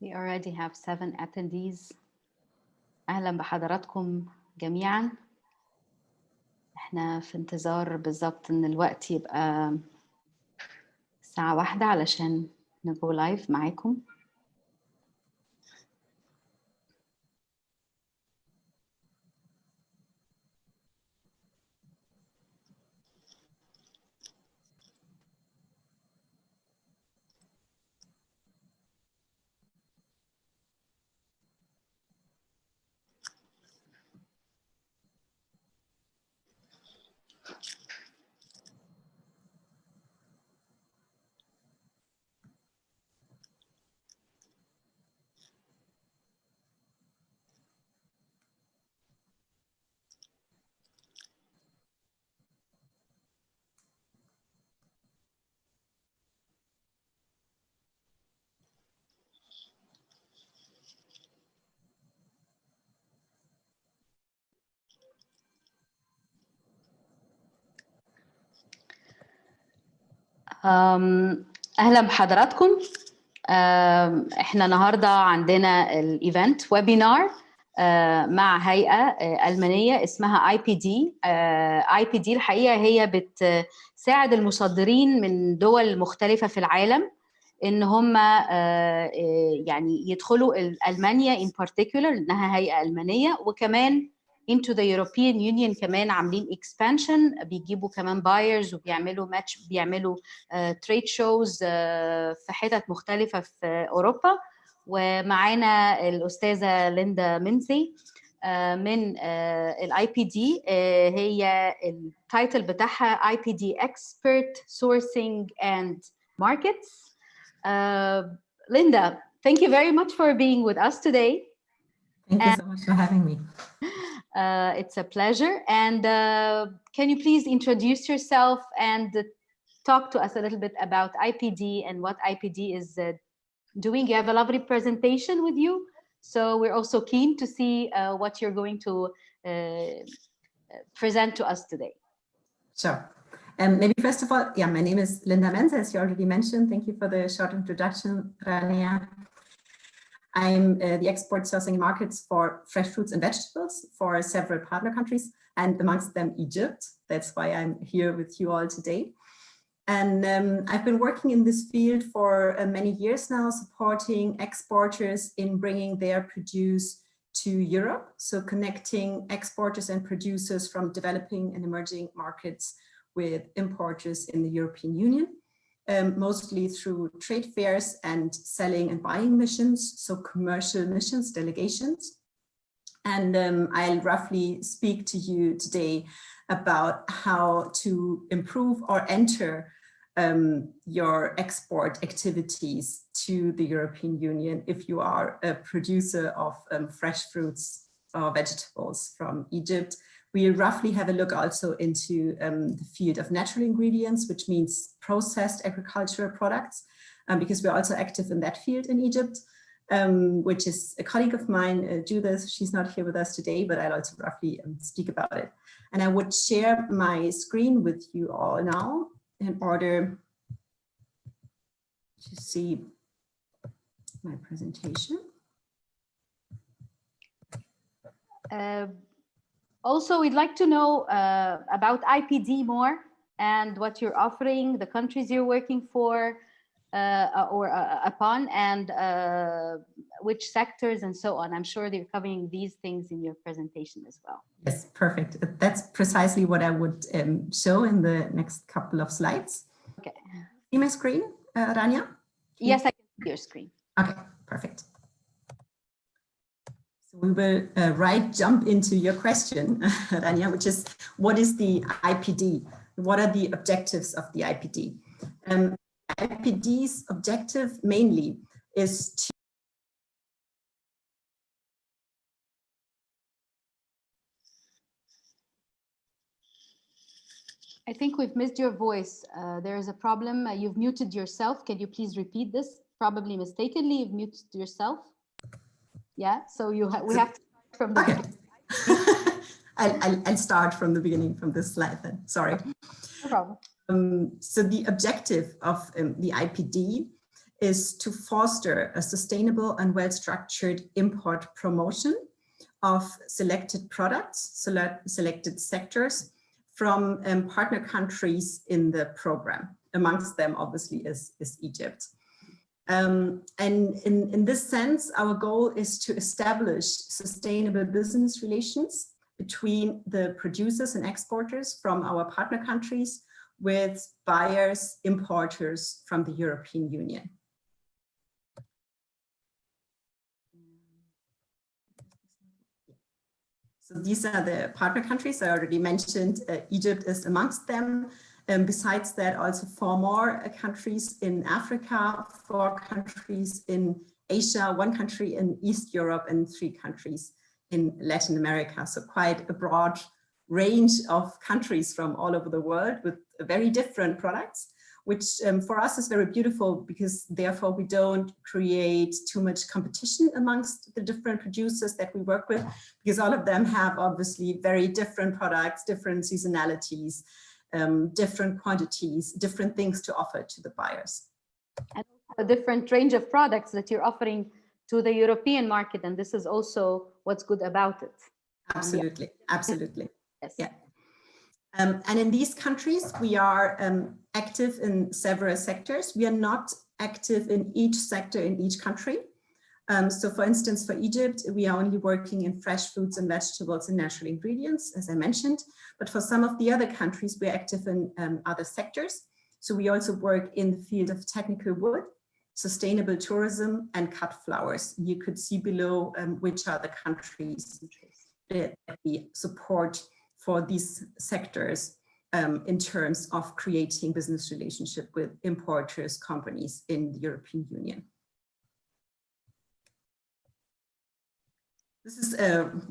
We already have 7 attendees. أهلا بحضراتكم جميعا. احنا في انتظار بالظبط ان الوقت يبقى الساعة 1 علشان نجو لايف معاكم. أهلا بحضراتكم. احنا النهارده عندنا الايفنت ويبينار مع هيئة ألمانية اسمها IPD. IPD الحقيقة هي بتساعد المصدرين من دول مختلفة في العالم إن هم يعني يدخلوا ألمانيا in particular إنها هيئة ألمانية، وكمان into the European Union كمان عاملين expansion، بيجيبوا كمان buyers وبيعملوا match، بيعملوا trade shows في حتت مختلفة في أوروبا. ومعانا الأستاذة ليندا منسي من IPD، هي التايتل بتاعها IPD Expert Sourcing and Markets. Linda, thank you very much for being with us today. Thank you so much for having me. It's a pleasure. And can you please introduce yourself and talk to us a little bit about IPD and what IPD is doing? You have a lovely presentation with you, so we're also keen to see what you're going to present to us today. Sure. Maybe first of all, yeah, my name is Linda Menz, as you already mentioned. Thank you for the short introduction, Rania. I'm the export sourcing markets for fresh fruits and vegetables for several partner countries, and amongst them Egypt. That's why I'm here with you all today. And I've been working in this field for many years now, supporting exporters in bringing their produce to Europe. So connecting exporters and producers from developing and emerging markets with importers in the European Union. Mostly through trade fairs and selling and buying missions, so commercial missions, delegations. And I'll roughly speak to you today about how to improve or enter your export activities to the European Union if you are a producer of fresh fruits or vegetables from Egypt. We roughly have a look also into the field of natural ingredients, which means processed agricultural products, because we're also active in that field in Egypt, which is a colleague of mine, Judith. She's not here with us today, but I'll also roughly speak about it. And I would share my screen with you all now in order to see my presentation. Also, we'd like to know about IPD more and what you're offering, the countries you're working for upon, and which sectors and so on. I'm sure they're covering these things in your presentation as well. Yes, perfect. That's precisely what I would show in the next couple of slides. Okay. See my screen, Rania? Yes, I can see your screen. Okay, perfect. So we will jump into your question, Rania, which is, what is the IPD? What are the objectives of the IPD? IPD's objective mainly is to I think we've missed your voice. There is a problem. You've muted yourself. Can you please repeat this? Probably mistakenly, you've muted yourself. Yeah, so we have to start from the beginning. I'll start from the beginning from this slide then. Sorry. No problem. So the objective of the IPD is to foster a sustainable and well-structured import promotion of selected products, selected sectors from partner countries in the program. Amongst them, obviously, is Egypt. And in this sense, our goal is to establish sustainable business relations between the producers and exporters from our partner countries with buyers, importers from the European Union. So these are the partner countries I already mentioned. Egypt is amongst them. Besides that, also 4 more countries in Africa, 4 countries in Asia, 1 country in East Europe, and 3 countries in Latin America. So quite a broad range of countries from all over the world with very different products, which for us is very beautiful, because therefore we don't create too much competition amongst the different producers that we work with, because all of them have obviously very different products, different seasonalities, different quantities, different things to offer to the buyers. And a different range of products that you're offering to the European market, and this is also what's good about it. Absolutely, yeah. Absolutely. Yes. Yeah. And in these countries, we are active in several sectors. We are not active in each sector in each country. So for instance, for Egypt, we are only working in fresh fruits and vegetables and natural ingredients, as I mentioned. But for some of the other countries, we're active in other sectors. So we also work in the field of technical wood, sustainable tourism, and cut flowers. You could see below which are the countries that we support for these sectors in terms of creating business relationship with importers, companies in the European Union. This is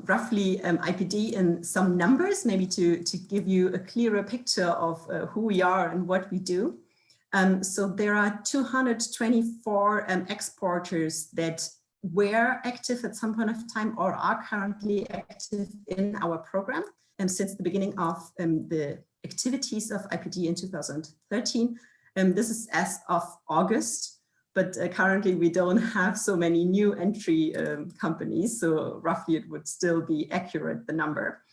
roughly IPD in some numbers, maybe to give you a clearer picture of who we are and what we do. So there are 224 exporters that were active at some point of time or are currently active in our program. Since the beginning of the activities of IPD in 2013. This is as of August. But currently we don't have so many new entry companies, so roughly it would still be accurate, the number.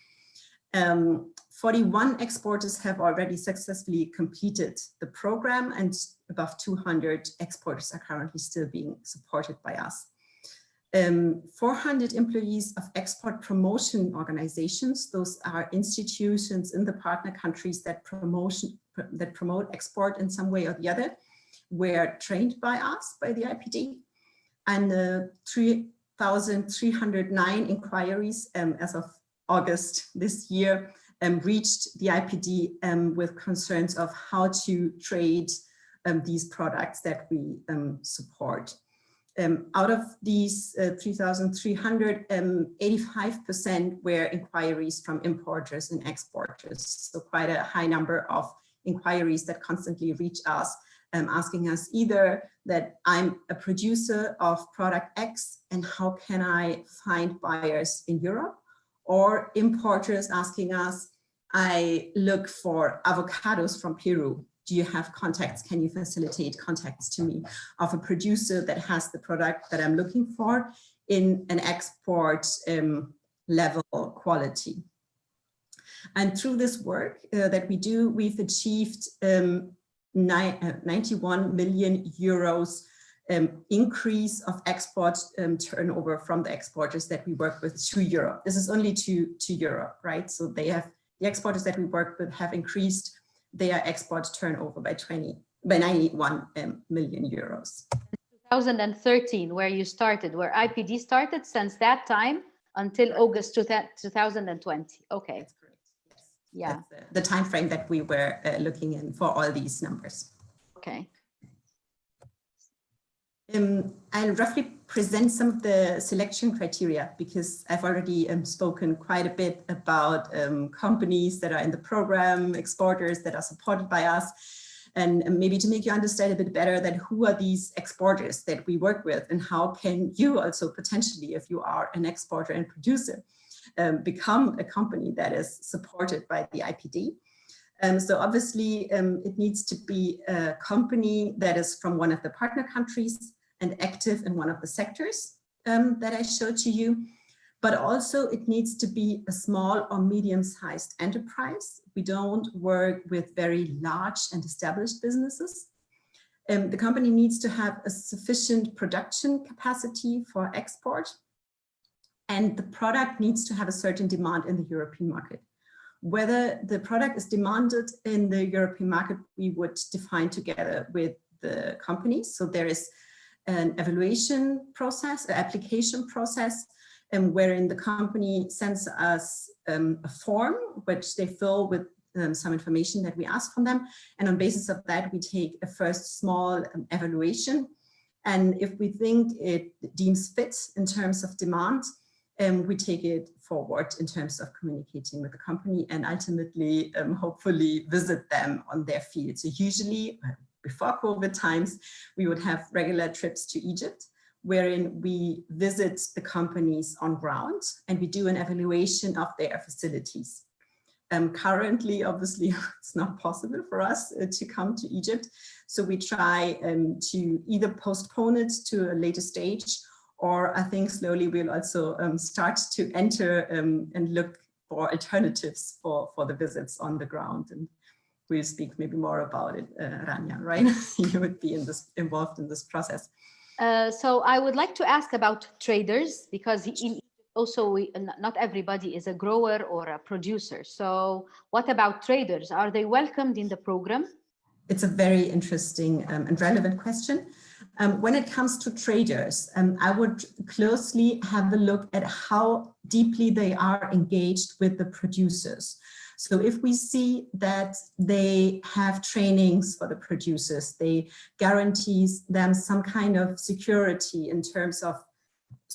41 exporters have already successfully completed the program, and above 200 exporters are currently still being supported by us. 400 employees of export promotion organizations, those are institutions in the partner countries that promote export in some way or the other, were trained by us, by the IPD, and 3,309 inquiries as of August this year reached the IPD with concerns of how to trade these products that we support. Out of these 3,300, 85% were inquiries from importers and exporters. So quite a high number of inquiries that constantly reach us, asking us either that I'm a producer of product X and how can I find buyers in Europe, or importers asking us, I look for avocados from Peru. Do you have contacts? Can you facilitate contacts to me of a producer that has the product that I'm looking for in an export level quality? And through this work that we do, we've achieved 91 million euros increase of export turnover from the exporters that we work with to Europe. This is only to Europe, right? So they have, the exporters that we work with have increased their export turnover by 91 million euros. 2013, where you started, where IPD started, since that time until August 2020. Okay. That's correct. Yes. Yeah. That's the time frame that we were looking in for all these numbers. Okay. I'll roughly present some of the selection criteria because I've already spoken quite a bit about companies that are in the program, exporters that are supported by us, and maybe to make you understand a bit better that who are these exporters that we work with and how can you also potentially, if you are an exporter and producer, become a company that is supported by the IPD. So obviously it needs to be a company that is from one of the partner countries and active in one of the sectors that I showed to you. But also it needs to be a small or medium-sized enterprise. We don't work with very large and established businesses. The company needs to have a sufficient production capacity for export, and the product needs to have a certain demand in the European market. Whether the product is demanded in the European market, we would define together with the companies. So there is an evaluation process, an application process, wherein the company sends us a form which they fill with some information that we ask from them. And on basis of that, we take a first small evaluation. And if we think it deems fit in terms of demand, we take it forward in terms of communicating with the company and ultimately, hopefully visit them on their field. So usually before COVID times, we would have regular trips to Egypt, wherein we visit the companies on ground and we do an evaluation of their facilities. Currently, obviously, it's not possible for us to come to Egypt. So we try to either postpone it to a later stage, or I think slowly we'll also start to enter and look for alternatives for the visits on the ground. And we'll speak maybe more about it, Rania, right? You would be involved in this process. So I would like to ask about traders, because in Egypt also not everybody is a grower or a producer. So what about traders? Are they welcomed in the program? It's a very interesting and relevant question. When it comes to traders, I would closely have a look at how deeply they are engaged with the producers. So if we see that they have trainings for the producers, they guarantees them some kind of security in terms of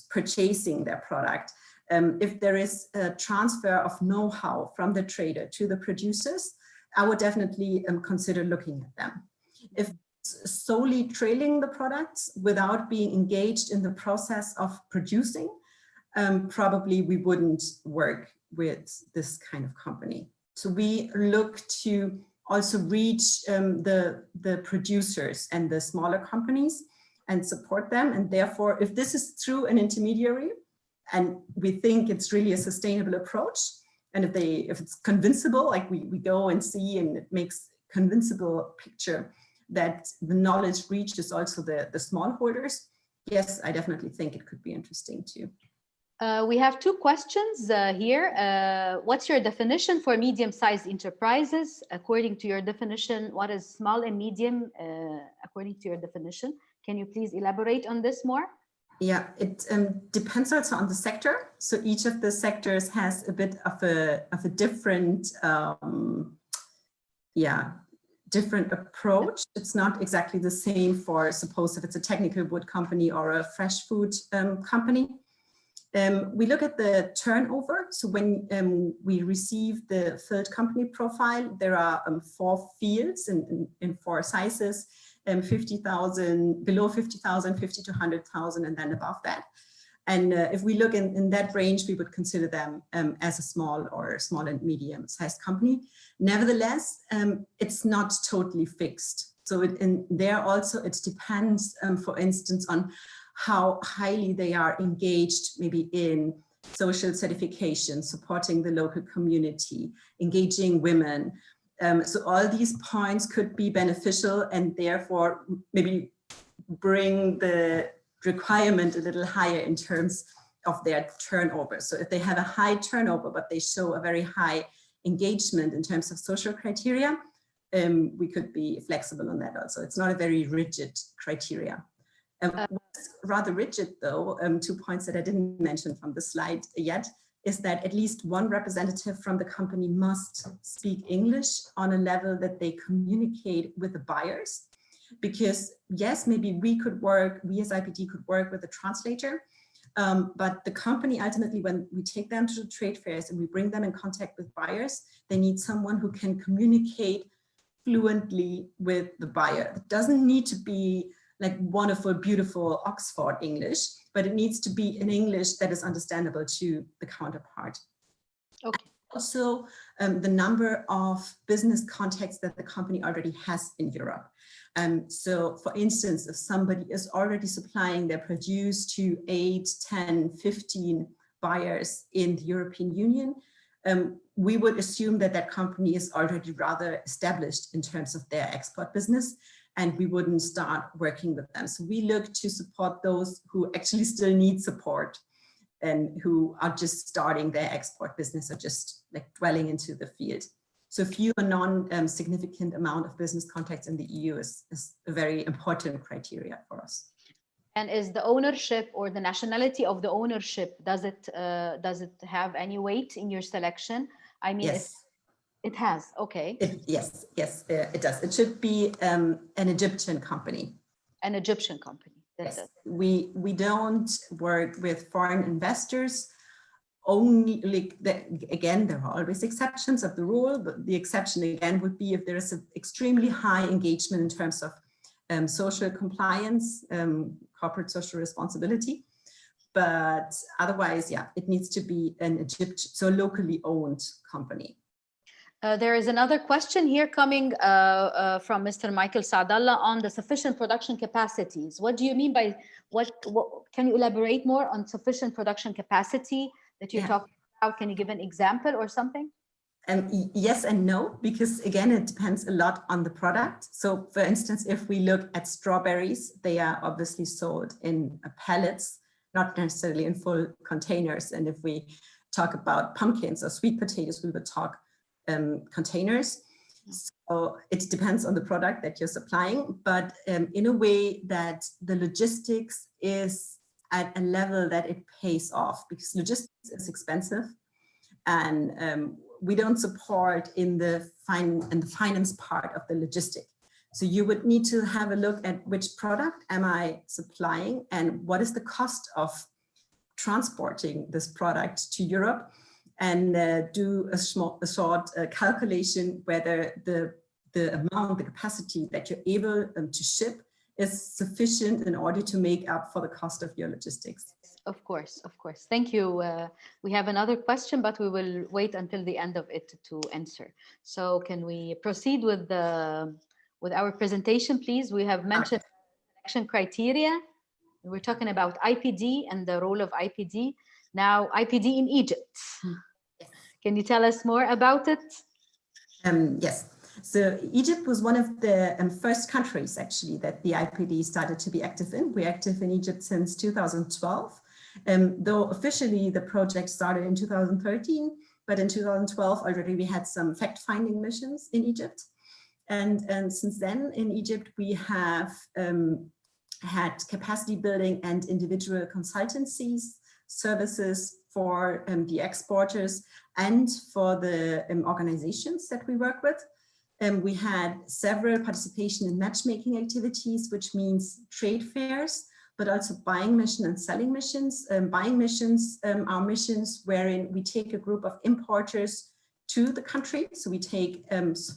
purchasing their product. If there is a transfer of know-how from the trader to the producers, I would definitely consider looking at them. If solely trailing the products without being engaged in the process of producing, probably we wouldn't work with this kind of company. So we look to also reach the producers and the smaller companies and support them. And therefore, if this is through an intermediary and we think it's really a sustainable approach, and if it's convincible, like we go and see and it makes convincible picture that the knowledge reaches also the smallholders, yes, I definitely think it could be interesting too. We have two questions here. What's your definition for medium-sized enterprises? According to your definition, what is small and medium according to your definition? Can you please elaborate on this more? Yeah, it depends also on the sector. So each of the sectors has a bit of a different, different approach. It's not exactly the same for, suppose if it's a technical wood company or a fresh food company. We look at the turnover. So when we receive the filled company profile, there are 4 fields in 4 sizes, 50,000, below 50,000, 50 to 100,000, and then above that. And if we look in that range, we would consider them as a small or small and medium sized company. Nevertheless, it's not totally fixed. So there also, it depends, for instance, on how highly they are engaged, maybe in social certification, supporting the local community, engaging women. So all these points could be beneficial and therefore maybe bring the requirement a little higher in terms of their turnover. So if they have a high turnover, but they show a very high engagement in terms of social criteria, we could be flexible on that also. It's not a very rigid criteria. What's rather rigid though, 2 points that I didn't mention from the slide yet, is that at least one representative from the company must speak English on a level that they communicate with the buyers. Because yes, maybe we as IPD could work with a translator, but the company ultimately, when we take them to the trade fairs and we bring them in contact with buyers, they need someone who can communicate fluently with the buyer. It doesn't need to be like wonderful, beautiful Oxford English, but it needs to be in English that is understandable to the counterpart. Okay. Also, the number of business contacts that the company already has in Europe. So for instance, if somebody is already supplying their produce to 8, 10, 15 buyers in the European Union, we would assume that that company is already rather established in terms of their export business, and we wouldn't start working with them. So we look to support those who actually still need support and who are just starting their export business or just like dwelling into the field. So few or non-significant amount of business contacts in the EU is a very important criteria for us. And is the ownership or the nationality of the ownership, does it have any weight in your selection? I mean, yes. It has, okay. Yes, it does. It should be an Egyptian company. An Egyptian company. Yes. We don't work with foreign investors. Only, again, there are always exceptions of the rule, but the exception again would be if there is an extremely high engagement in terms of social compliance, corporate social responsibility. But otherwise, yeah, it needs to be an Egyptian, so locally owned company. There is another question here coming from Mr. Michael Saadallah on the sufficient production capacities. What do you mean by what can you elaborate more on sufficient production capacity that you're talking about? Can you give an example or something? Yes and no, because again, it depends a lot on the product. So for instance, if we look at strawberries, they are obviously sold in pallets, not necessarily in full containers. And if we talk about pumpkins or sweet potatoes, we would talk containers. So it depends on the product that you're supplying, but in a way that the logistics is at a level that it pays off, because logistics is expensive, and we don't support in the finance part of the logistic. So you would need to have a look at which product am I supplying and what is the cost of transporting this product to Europe, and do a short calculation whether the amount, the capacity that you're able to ship is sufficient in order to make up for the cost of your logistics. Of course, of course. Thank you. We have another question, but we will wait until the end of it to answer. So can we proceed with our presentation, please? We have mentioned selection criteria. We're talking about IPD and the role of IPD. Now, IPD in Egypt. Can you tell us more about it? Yes. So Egypt was one of the first countries, actually, that the IPD started to be active in. We're active in Egypt since 2012, though officially the project started in 2013, but in 2012 already we had some fact-finding missions in Egypt. And since then in Egypt, we have had capacity building and individual consultancies, services for the exporters and for the organizations that we work with. We had several participation in matchmaking activities, which means trade fairs, but also buying mission and selling missions. Buying missions are missions wherein we take a group of importers to the country. So we take,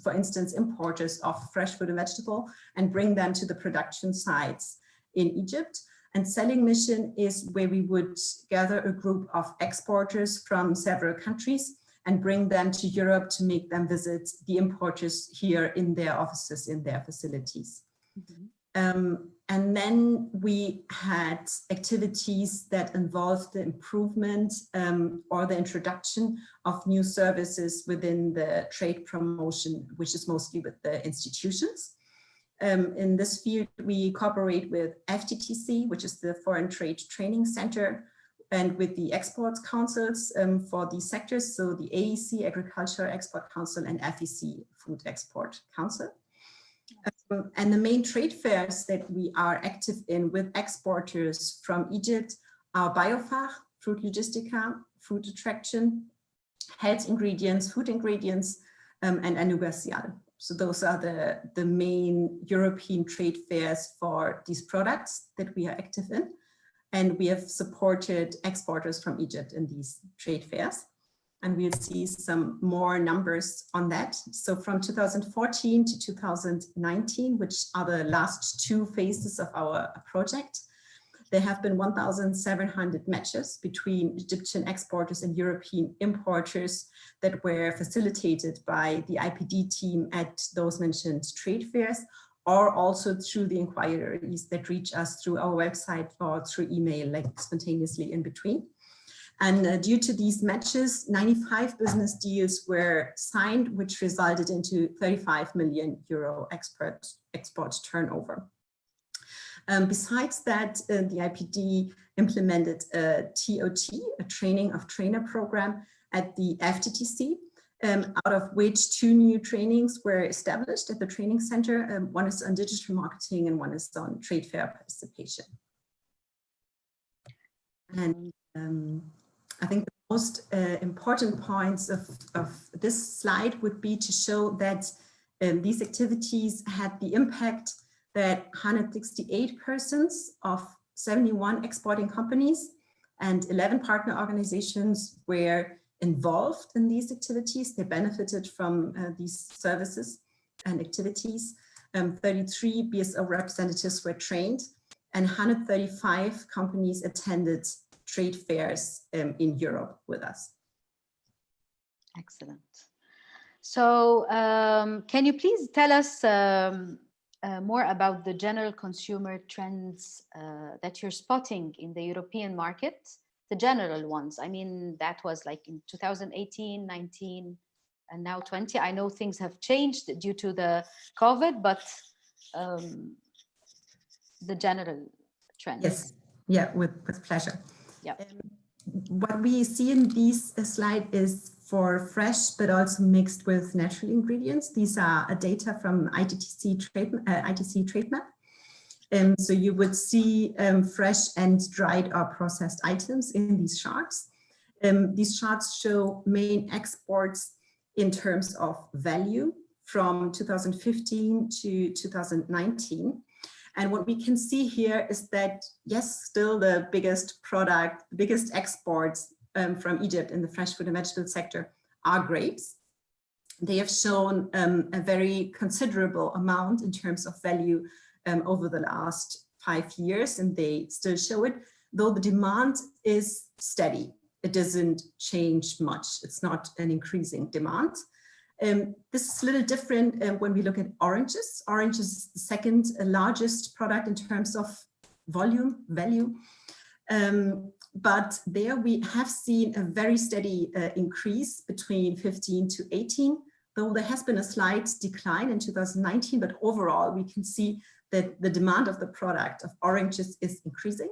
for instance, importers of fresh fruit and vegetable and bring them to the production sites in Egypt. And selling mission is where we would gather a group of exporters from several countries and bring them to Europe to make them visit the importers here in their offices, in their facilities. Mm-hmm. And then we had activities that involved the improvement or the introduction of new services within the trade promotion, which is mostly with the institutions. In this field, we cooperate with FTTC, which is the Foreign Trade Training Center, and with the exports councils for these sectors, so the AEC, Agriculture Export Council, and FEC, Food Export Council. And the main trade fairs that we are active in with exporters from Egypt are Biofach, Fruit Logistica, Food Attraction, Health Ingredients, Food Ingredients, and Anugacial. So those are the main European trade fairs for these products that we are active in. And we have supported exporters from Egypt in these trade fairs. And we'll see some more numbers on that. So from 2014 to 2019, which are the last two phases of our project, there have been 1,700 matches between Egyptian exporters and European importers that were facilitated by the IPD team at those mentioned trade fairs, or also through the inquiries that reach us through our website or through email, like spontaneously in between. And due to these matches, 95 business deals were signed, which resulted into 35 million euro export turnover. Besides that, the IPD implemented a TOT, a training of trainer program at the FTTC, out of which 2 new trainings were established at the training center. One is on digital marketing and one is on trade fair participation. And I think the most important points of this slide would be to show that these activities had the impact that 168 persons of 71 exporting companies and 11 partner organizations were involved in these activities. They benefited from these services and activities. 33 BSO representatives were trained and 135 companies attended trade fairs in Europe with us. Excellent. So can you please tell us more about the general consumer trends that you're spotting in the European market, the general ones? I mean, that was like in 2018, 19, and now 20. I know things have changed due to the COVID, but the general trends. Yes, yeah, with pleasure. Yeah. What we see in this slide is for fresh, but also mixed with natural ingredients. These are data from ITC TradeMap. So you would see fresh and dried or processed items in these charts. These charts show main exports in terms of value from 2015 to 2019. And what we can see here is that, yes, still the biggest product, the biggest exports from Egypt in the fresh food and vegetable sector are grapes. They have shown a very considerable amount in terms of value over the last 5 years, and they still show it, though the demand is steady. It doesn't change much. It's not an increasing demand. This is a little different when we look at oranges. Oranges is the second largest product in terms of volume, value. But there we have seen a very steady increase between 15 to 18, though there has been a slight decline in 2019, but overall we can see that the demand of the product of oranges is increasing.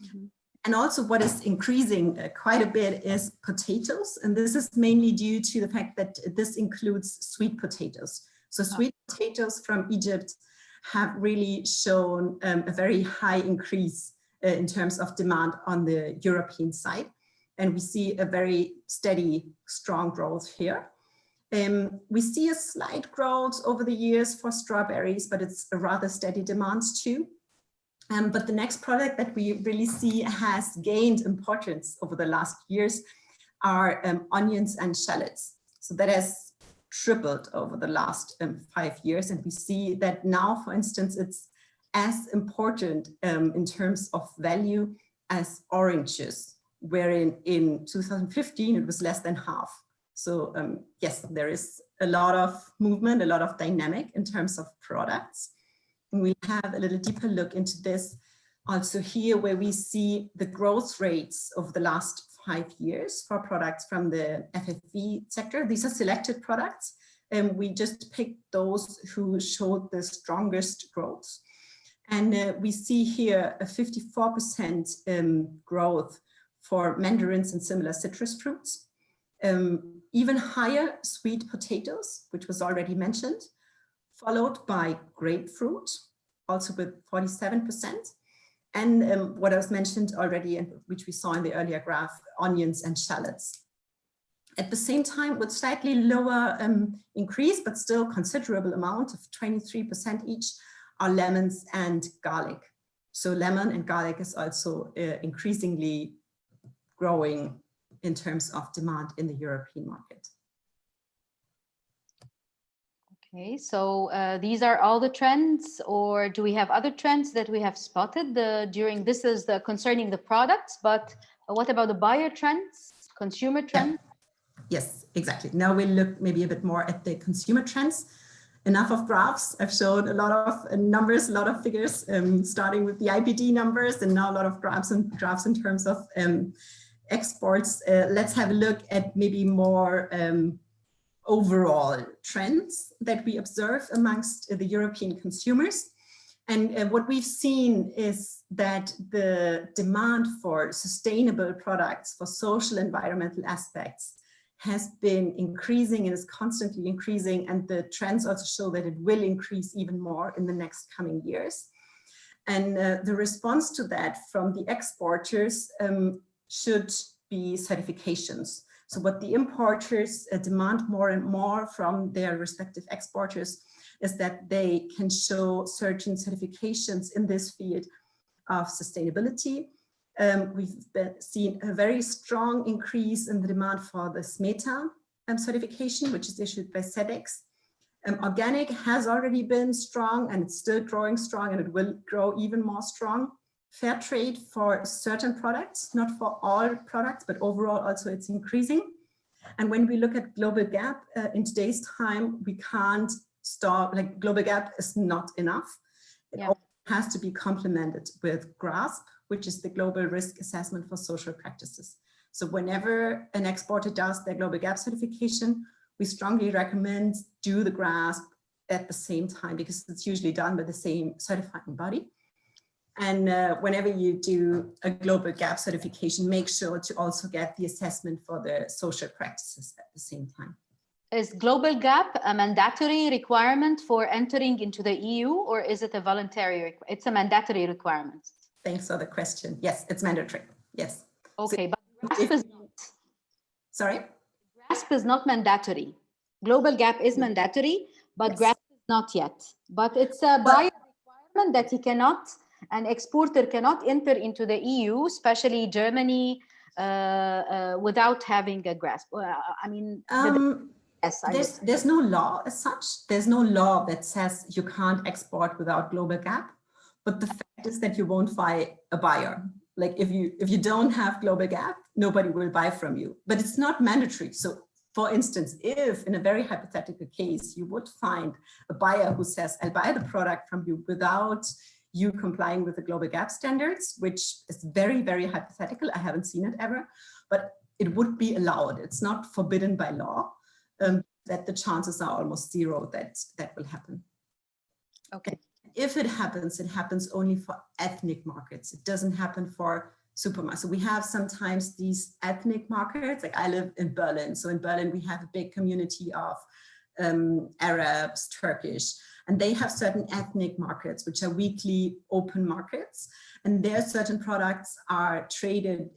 Mm-hmm. And also what is increasing quite a bit is potatoes. And this is mainly due to the fact that this includes sweet potatoes. So sweet potatoes from Egypt have really shown a very high increase in terms of demand on the European side. And we see a very steady, strong growth here. We see a slight growth over the years for strawberries, but it's a rather steady demand too. But the next product that we really see has gained importance over the last years are onions and shallots. So that has tripled over the last 5 years. And we see that now, for instance, it's as important in terms of value as oranges, wherein in 2015 it was less than half. So yes, there is a lot of movement, a lot of dynamic in terms of products. And we'll have a little deeper look into this also here, where we see the growth rates of the last 5 years for products from the FFV sector. These are selected products, and we just picked those who showed the strongest growth. And we see here a 54% growth for mandarins and similar citrus fruits. Even higher sweet potatoes, which was already mentioned, followed by grapefruit, also with 47%. And what I was mentioned already, and which we saw in the earlier graph, onions and shallots. At the same time, with slightly lower increase, but still considerable amount of 23% each, are lemons and garlic. So lemon and garlic is also increasingly growing in terms of demand in the European market. Okay, so these are all the trends, or do we have other trends that we have spotted during this is concerning the products, but what about the buyer trends, consumer trends? Yeah. Yes, exactly. Now we'll look maybe a bit more at the consumer trends. Enough of graphs. I've shown a lot of numbers, a lot of figures, starting with the IPD numbers, and now a lot of graphs in terms of exports. Let's have a look at maybe more overall trends that we observe amongst the European consumers. And what we've seen is that the demand for sustainable products, for social environmental aspects, has been increasing and is constantly increasing. And the trends also show that it will increase even more in the next coming years. And the response to that from the exporters should be certifications. So what the importers demand more and more from their respective exporters is that they can show certain certifications in this field of sustainability. We've seen a very strong increase in the demand for the SMETA certification, which is issued by SEDEX. Organic has already been strong, and it's still growing strong, and it will grow even more strong. Fair trade for certain products, not for all products, but overall also it's increasing. And when we look at global gap in today's time, we can't stop, like global gap is not enough. It has to be complemented with GRASP, which is the Global Risk Assessment for Social Practices. So whenever an exporter does their global gap certification, we strongly recommend do the GRASP at the same time, because it's usually done by the same certifying body. And whenever you do a global gap certification, make sure to also get the assessment for the social practices at the same time. Is global gap a mandatory requirement for entering into the EU, or is it a voluntary? It's a mandatory requirement. Thanks for the question. Yes, it's mandatory. Yes. Okay, so but GRASP is not. Sorry? GRASP is not mandatory. Global gap is mandatory, but GRASP is not yet. But it's a buyer requirement that he cannot, an exporter cannot enter into the EU, especially Germany, without having a GRASP. I mean, yes, there's no law as such. There's no law that says you can't export without global gap. But the fact is that you won't find a buyer. Like if you don't have global gap, nobody will buy from you. But it's not mandatory. So for instance, if in a very hypothetical case, you would find a buyer who says, I'll buy the product from you without you complying with the global gap standards, which is very, very hypothetical. I haven't seen it ever, but it would be allowed. It's not forbidden by law, that the chances are almost zero that that will happen. Okay. If it happens only for ethnic markets. It doesn't happen for supermarkets. So we have sometimes these ethnic markets, like I live in Berlin. So in Berlin, we have a big community of Arabs, Turkish, and they have certain ethnic markets, which are weekly open markets. And there certain products are traded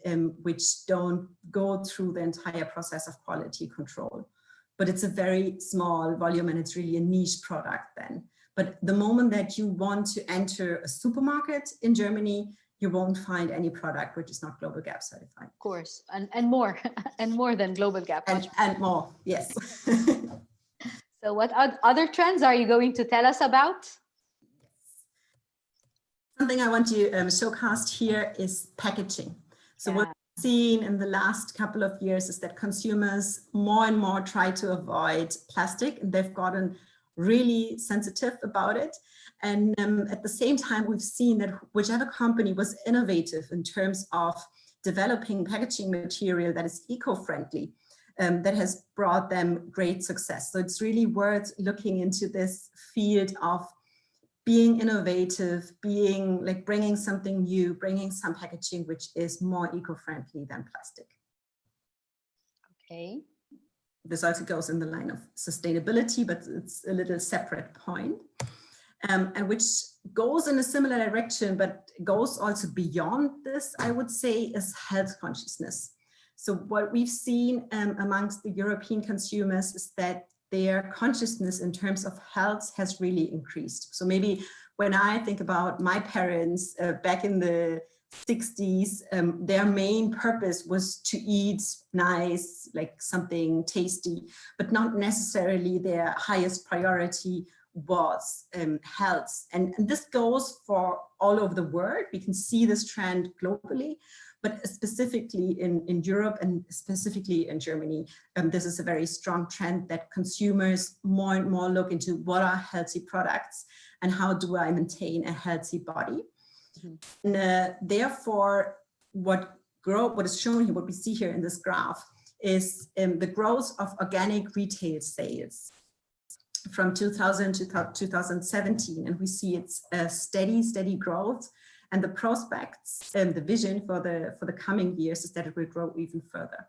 which don't go through the entire process of quality control. But it's a very small volume and it's really a niche product then. But the moment that you want to enter a supermarket in Germany, you won't find any product which is not Global Gap certified. Of course, and more, and more than Global Gap. And more, yes. So what other trends are you going to tell us about? Something I want to showcast here is packaging. So what we've seen in the last couple of years is that consumers more and more try to avoid plastic, and they've gotten really sensitive about it. And at the same time, we've seen that whichever company was innovative in terms of developing packaging material that is eco-friendly, that has brought them great success. So it's really worth looking into this field of being innovative, being like bringing something new, bringing some packaging which is more eco-friendly than plastic. Okay. This also goes in the line of sustainability, but it's a little separate point, and which goes in a similar direction, but goes also beyond this, I would say, is health consciousness. So what we've seen amongst the European consumers is that their consciousness in terms of health has really increased. So maybe when I think about my parents back in the 60s, their main purpose was to eat nice, like something tasty, but not necessarily their highest priority was health. And this goes for all over the world. We can see this trend globally, but specifically in Europe and specifically in Germany, this is a very strong trend that consumers more and more look into what are healthy products and how do I maintain a healthy body. Mm-hmm. And therefore, what is shown here, what we see here in this graph, is the growth of organic retail sales from 2000 to 2017, and we see it's a steady growth, and the prospects and the vision for the coming years is that it will grow even further.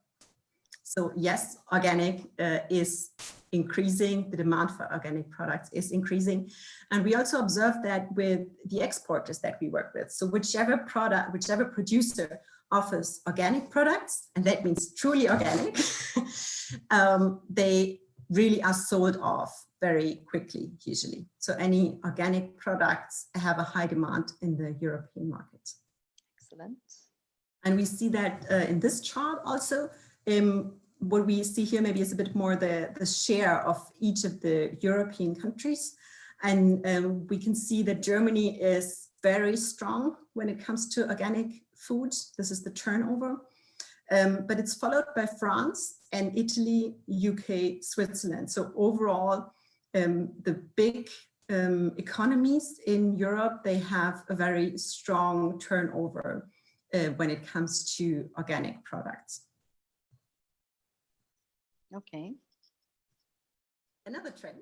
So yes, organic is increasing, the demand for organic products is increasing, and we also observe that with the exporters that we work with. So whichever producer offers organic products, and that means truly organic, they really are sold off very quickly, usually. So any organic products have a high demand in the European market. Excellent. And we see that in this chart also. What we see here maybe is a bit more the share of each of the European countries. And we can see that Germany is very strong when it comes to organic food. This is the turnover. But it's followed by France and Italy, UK, Switzerland. So overall, the big economies in Europe, they have a very strong turnover when it comes to organic products. Okay. Another trend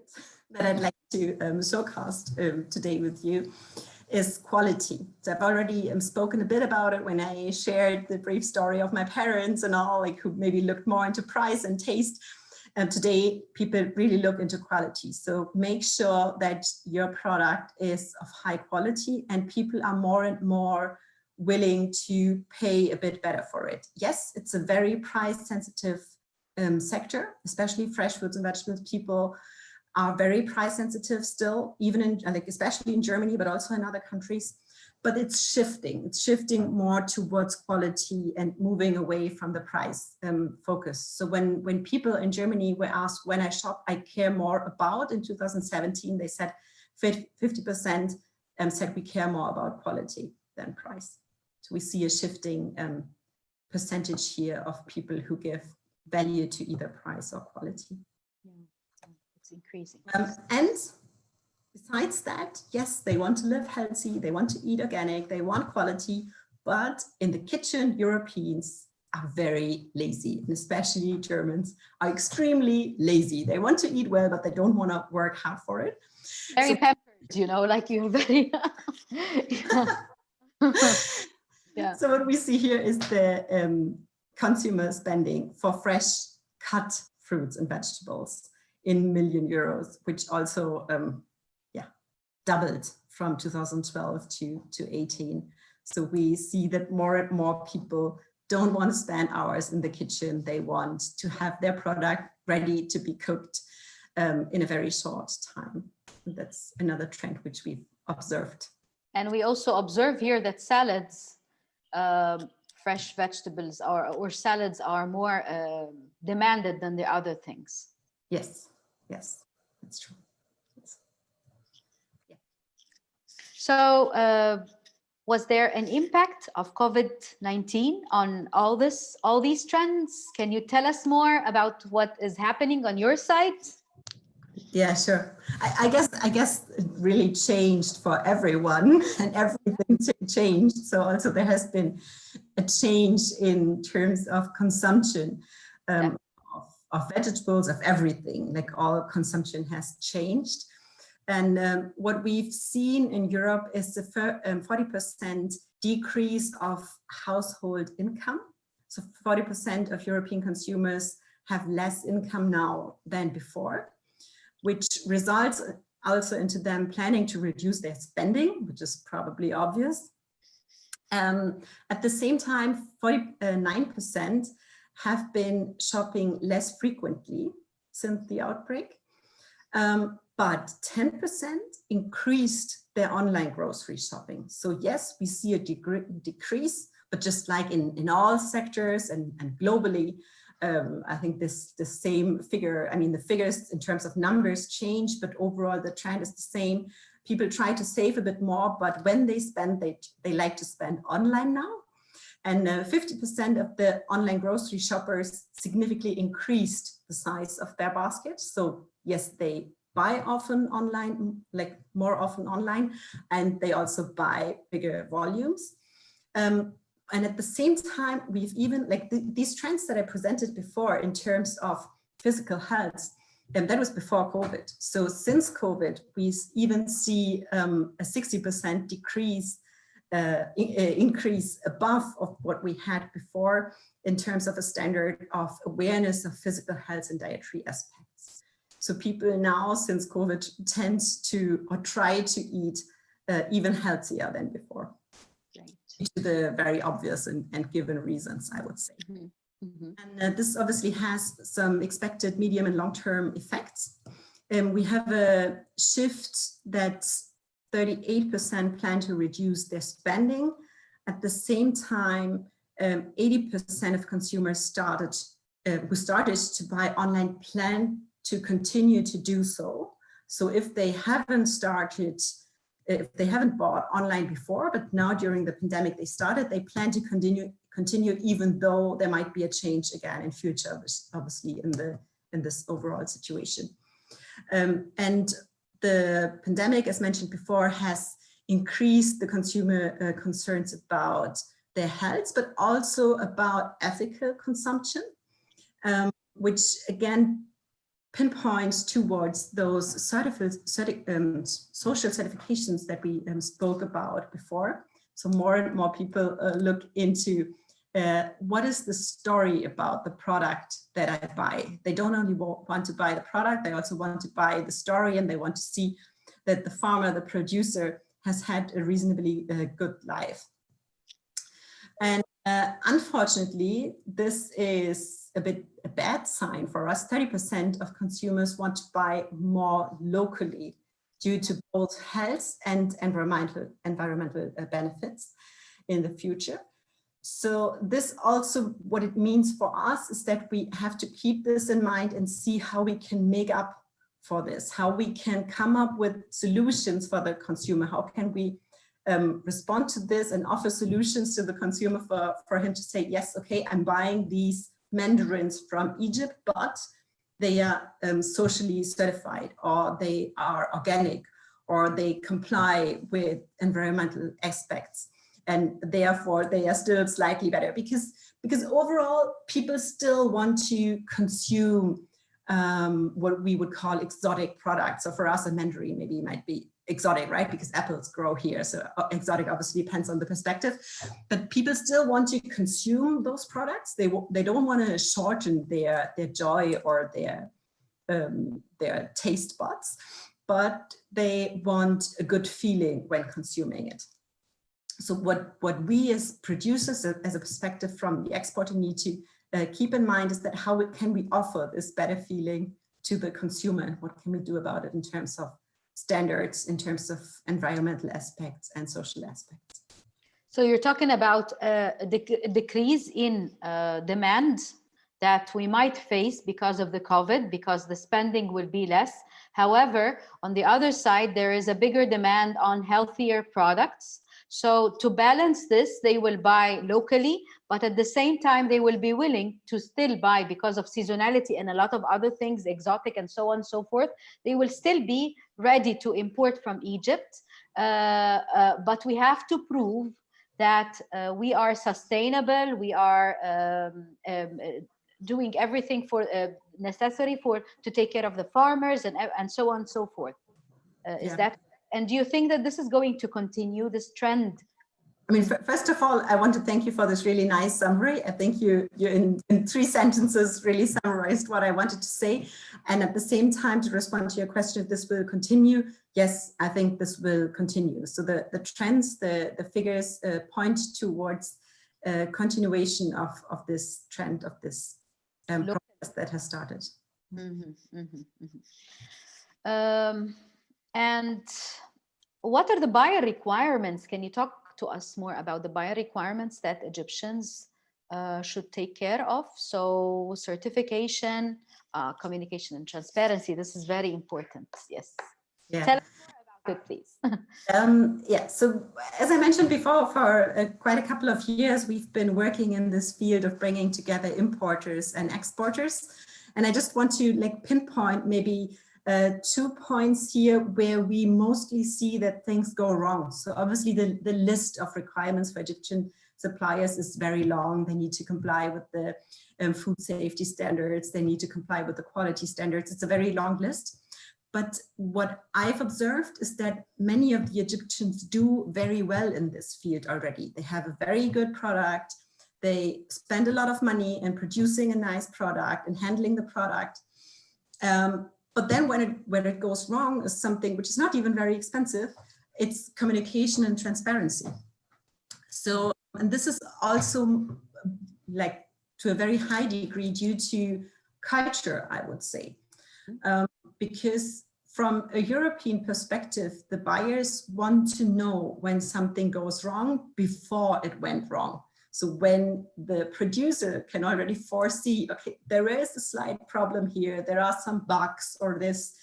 that I'd like to showcast today with you is quality. So I've already spoken a bit about it when I shared the brief story of my parents and all, like who maybe looked more into price and taste. And today people really look into quality. So make sure that your product is of high quality and people are more and more willing to pay a bit better for it. Yes, it's a very price sensitive sector, especially fresh fruits and vegetables. People are very price sensitive still, even in, like, especially in Germany, but also in other countries. But it's shifting. It's shifting more towards quality and moving away from the price focus. So when people in Germany were asked, when I shop, I care more about, in 2017, they said 50% said we care more about quality than price. So we see a shifting percentage here of people who give value to either price or quality. Yeah, it's increasing. And besides that, yes, they want to live healthy, they want to eat organic, they want quality, but in the kitchen, Europeans are very lazy, and especially Germans are extremely lazy. They want to eat well, but they don't want to work hard for it. Very pampered, you know, like you're very... Yeah. So what we see here is the consumer spending for fresh cut fruits and vegetables in million euros, which also doubled from 2012 to 18. So we see that more and more people don't want to spend hours in the kitchen. They want to have their product ready to be cooked in a very short time. That's another trend which we've observed. And we also observe here that salads, fresh vegetables or salads are more demanded than the other things. Yes, yes, that's true. Yes. Yeah. So was there an impact of COVID-19 on all these trends? Can you tell us more about what is happening on your side? Yeah, sure. I guess it really changed for everyone, and everything changed. So also there has been a change in terms of consumption of vegetables, of everything. Like all consumption has changed. And what we've seen in Europe is the 40% decrease of household income. So 40% of European consumers have less income now than before, which results also into them planning to reduce their spending, which is probably obvious. At the same time, 49% have been shopping less frequently since the outbreak. but 10% increased their online grocery shopping. So yes, we see a decrease, but just like in all sectors and globally, I think the same figure, I mean, the figures in terms of numbers change, but overall the trend is the same. People try to save a bit more, but when they spend, they like to spend online now. And 50% of the online grocery shoppers significantly increased the size of their basket. So yes, they buy often online, like more often online, and they also buy bigger volumes. And at the same time, we've even, like these trends that I presented before in terms of physical health, and that was before COVID. So since COVID, we even see a 60% decrease, increase above of what we had before in terms of a standard of awareness of physical health and dietary aspects. So people now, since COVID, tend to or try to eat even healthier than before. To the very obvious and given reasons, I would say. And this obviously has some expected medium and long-term effects. We have a shift that 38% plan to reduce their spending. At the same time, 80% of consumers who started to buy online plan to continue to do so. So if they haven't started, if they haven't bought online before, but now during the pandemic they started, they plan to continue even though there might be a change again in future, obviously in this overall situation. And the pandemic, as mentioned before, has increased the consumer concerns about their health, but also about ethical consumption, which again pinpoints towards those social certifications that we spoke about before. So more and more people look into what is the story about the product that I buy. They don't only want to buy the product, they also want to buy the story, and they want to see that the farmer, the producer, has had a reasonably good life. And unfortunately, this is a bit a bad sign for us. 30% of consumers want to buy more locally due to both health and environmental benefits in the future. So this also, what it means for us is that we have to keep this in mind and see how we can make up for this, how we can come up with solutions for the consumer. How can we respond to this and offer solutions to the consumer for him to say, yes, okay, I'm buying these mandarins from Egypt, but they are socially certified, or they are organic, or they comply with environmental aspects, and therefore they are still slightly better, because overall people still want to consume what we would call exotic products. So for us, a mandarin maybe might be exotic, right? Because apples grow here. So exotic obviously depends on the perspective, but people still want to consume those products. They don't want to shorten their joy or their taste buds, but they want a good feeling when consuming it. So what we as producers, as a perspective from the exporter, need to keep in mind is that how can we offer this better feeling to the consumer, and what can we do about it in terms of standards, in terms of environmental aspects and social aspects. So you're talking about a decrease in demand that we might face because of the COVID, because the spending will be less. However, on the other side, there is a bigger demand on healthier products. So to balance this, they will buy locally, but at the same time, they will be willing to still buy, because of seasonality and a lot of other things, exotic and so on and so forth. They will still be ready to import from Egypt, but we have to prove that we are sustainable, we are doing everything for necessary to take care of the farmers and so on and so forth. Is that? And do you think that this is going to continue, this trend? I mean, first of all, I want to thank you for this really nice summary. I think you in 3 sentences really summarized what I wanted to say. And at the same time, to respond to your question, if this will continue, yes, I think this will continue. So the trends, the figures point towards continuation of this trend, of this process that has started. And what are the buyer requirements? Can you talk to us more about the buyer requirements that Egyptians should take care of? So certification, communication and transparency, this is very important. Yes. Yeah. Tell us more about it, please. Yeah, so as I mentioned before, for quite a couple of years, we've been working in this field of bringing together importers and exporters. And I just want to pinpoint maybe 2 points here where we mostly see that things go wrong. So obviously the list of requirements for Egyptian suppliers is very long. They need to comply with the food safety standards. They need to comply with the quality standards. It's a very long list. But what I've observed is that many of the Egyptians do very well in this field already. They have a very good product. They spend a lot of money in producing a nice product and handling the product. But then when it goes wrong is something which is not even very expensive. It's communication and transparency. So, and this is also to a very high degree due to culture, I would say. Because from a European perspective, the buyers want to know when something goes wrong before it went wrong. So when the producer can already foresee, okay, there is a slight problem here, there are some bugs or there's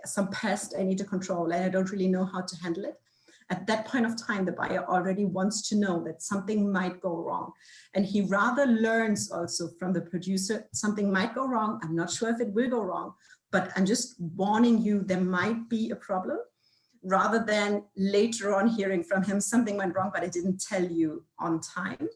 some pest I need to control and I don't really know how to handle it. At that point of time, the buyer already wants to know that something might go wrong. And he rather learns also from the producer, something might go wrong. I'm not sure if it will go wrong, but I'm just warning you, there might be a problem, rather than later on hearing from him, something went wrong, but I didn't tell you on time.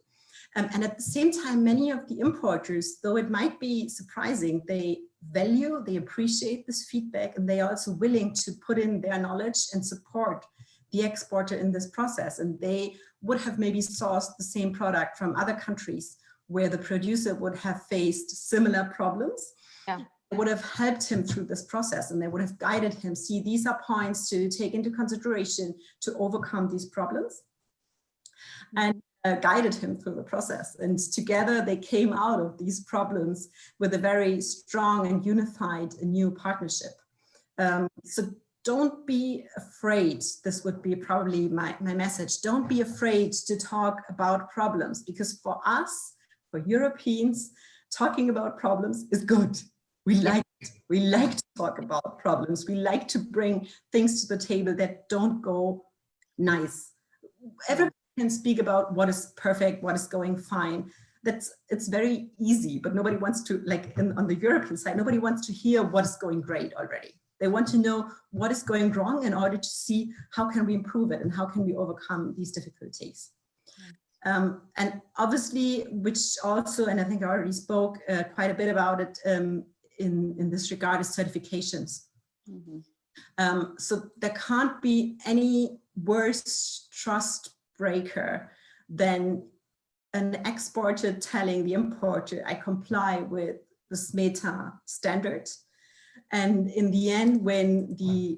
And at the same time, many of the importers, though it might be surprising, they value, they appreciate this feedback, and they are also willing to put in their knowledge and support the exporter in this process. And they would have maybe sourced the same product from other countries where the producer would have faced similar problems. Yeah. They would have helped him through this process and they would have guided him, see, these are points to take into consideration to overcome these problems, and guided him through the process. And together they came out of these problems with a very strong and unified new partnership. So don't be afraid. This would be probably my message. Don't be afraid to talk about problems, because for us, for Europeans, talking about problems is good. We like it. We like to talk about problems. We like to bring things to the table that don't go nice. Everybody can speak about what is perfect, what is going fine. It's very easy, but nobody wants to, on the European side, nobody wants to hear what is going great already. They want to know what is going wrong in order to see how can we improve it and how can we overcome these difficulties. And obviously, which also, and I think I already spoke quite a bit about it in this regard, is certifications. Mm-hmm. So there can't be any worse trust breaker than an exporter telling the importer, I comply with the SMETA standard. And in the end,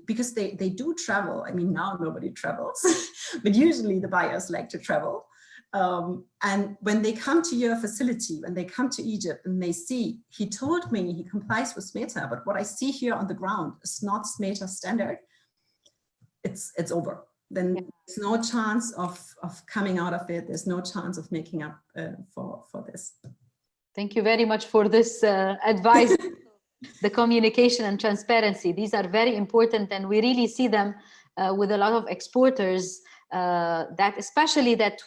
because they do travel, I mean, now nobody travels, but usually the buyers like to travel. And when they come to your facility, when they come to Egypt and they see, he told me he complies with SMETA, but what I see here on the ground is not SMETA standard, it's over. Then there's no chance of coming out of it. There's no chance of making up for this. Thank you very much for this advice. The communication and transparency, these are very important, and we really see them with a lot of exporters that especially that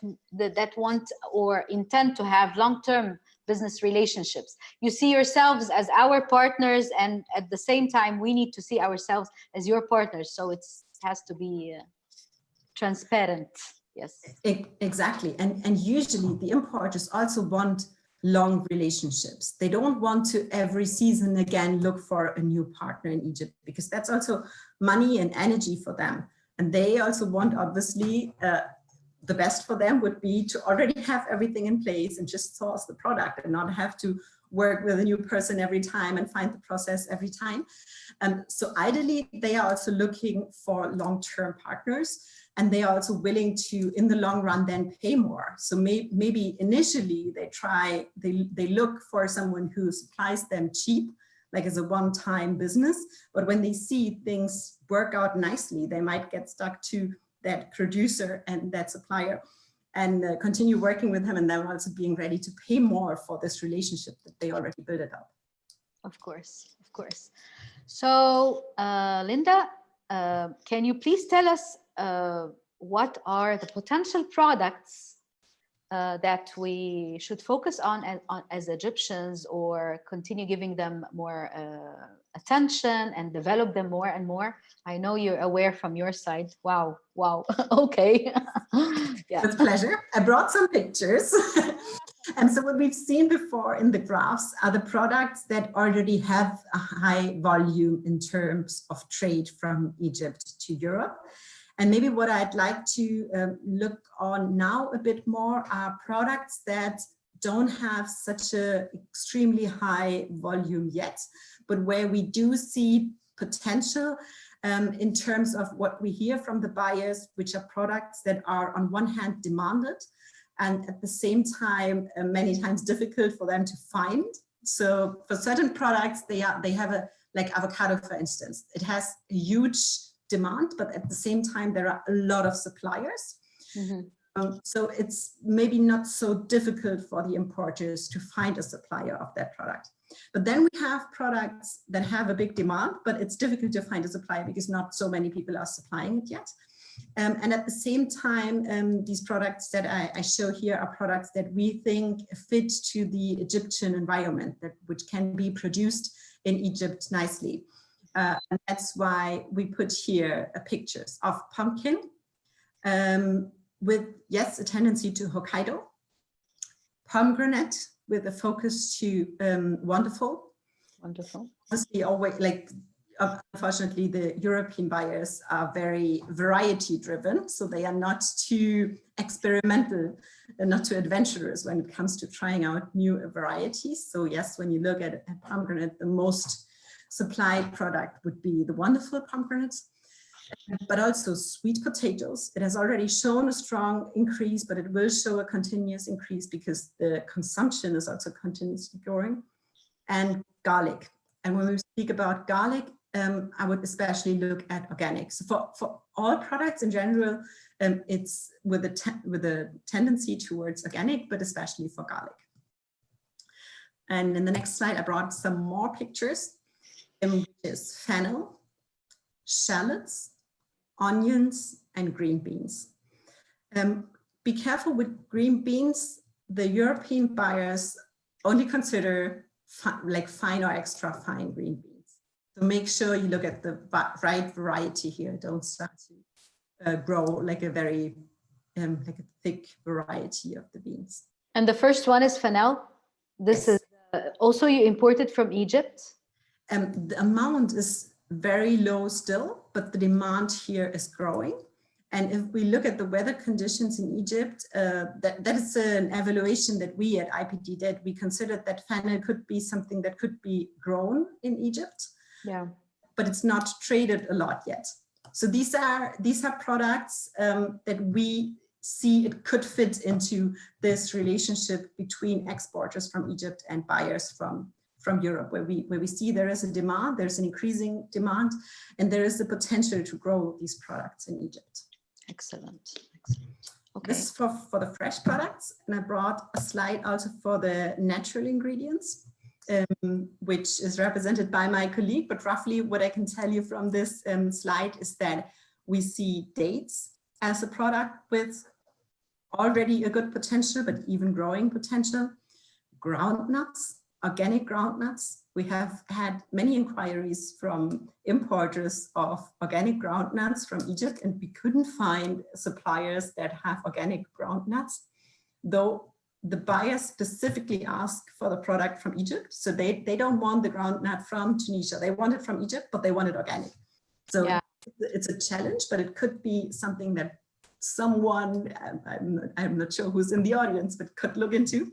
want or intend to have long-term business relationships. You see yourselves as our partners, and at the same time we need to see ourselves as your partners, so it has to be transparent. Yes, exactly. And usually the importers also want long relationships. They don't want to every season again look for a new partner in Egypt, because that's also money and energy for them. And they also want, obviously, the best for them would be to already have everything in place and just source the product and not have to work with a new person every time and find the process every time. So ideally, they are also looking for long-term partners. And they are also willing to, in the long run, then pay more. So maybe initially they look for someone who supplies them cheap, like as a one-time business. But when they see things work out nicely, they might get stuck to that producer and that supplier and continue working with him, and then also being ready to pay more for this relationship that they already built it up. Of course, of course. So, Lynda, can you please tell us what are the potential products that we should focus on as Egyptians, or continue giving them more attention and develop them more and more? I know you're aware from your side. Wow, wow. Okay. Yeah. With pleasure. I brought some pictures. And so what we've seen before in the graphs are the products that already have a high volume in terms of trade from Egypt to Europe. And maybe what I'd like to look on now a bit more are products that don't have such an extremely high volume yet, but where we do see potential in terms of what we hear from the buyers, which are products that are on one hand demanded, and at the same time, many times difficult for them to find. So for certain products, they have a, like avocado, for instance, it has a huge demand, but at the same time, there are a lot of suppliers. Mm-hmm. So it's maybe not so difficult for the importers to find a supplier of that product. But then we have products that have a big demand, but it's difficult to find a supplier because not so many people are supplying it yet. And at the same time, these products that I show here are products that we think fit to the Egyptian environment, which can be produced in Egypt nicely. And that's why we put here pictures of pumpkin with, yes, a tendency to Hokkaido, pomegranate with a focus to wonderful. Wonderful. Obviously, always like. Unfortunately, the European buyers are very variety driven, so they are not too experimental and not too adventurous when it comes to trying out new varieties. So yes, when you look at pomegranate, the most supplied product would be the wonderful pomegranates, but also sweet potatoes. It has already shown a strong increase, but it will show a continuous increase because the consumption is also continuously growing, and garlic. And when we speak about garlic, I would especially look at organic. So for all products in general, it's with a tendency towards organic, but especially for garlic. And in the next slide, I brought some more pictures, which is fennel, shallots, onions, and green beans. Be careful with green beans. The European buyers only consider like fine or extra fine green beans. So make sure you look at the right variety here. Don't start to grow like a very like a thick variety of the beans. And the first one is fennel. This yes. Is also you imported from Egypt? The amount is very low still, but the demand here is growing. And if we look at the weather conditions in Egypt, that is an evaluation that we at IPD did. We considered that fennel could be something that could be grown in Egypt. Yeah, but it's not traded a lot yet. So these are products that we see it could fit into this relationship between exporters from Egypt and buyers from Europe, where we see there is a demand, there's an increasing demand, and there is the potential to grow these products in Egypt. Excellent. Excellent. Okay. This is for the fresh products, and I brought a slide also for the natural ingredients. Which is represented by my colleague, but roughly what I can tell you from this slide is that we see dates as a product with already a good potential, but even growing potential. Groundnuts, organic groundnuts. We have had many inquiries from importers of organic groundnuts from Egypt, and we couldn't find suppliers that have organic groundnuts, though the buyers specifically ask for the product from Egypt. So they don't want the groundnut from Tunisia. They want it from Egypt, but they want it organic. So yeah. It's a challenge, but it could be something that someone, I'm not sure who's in the audience, but could look into.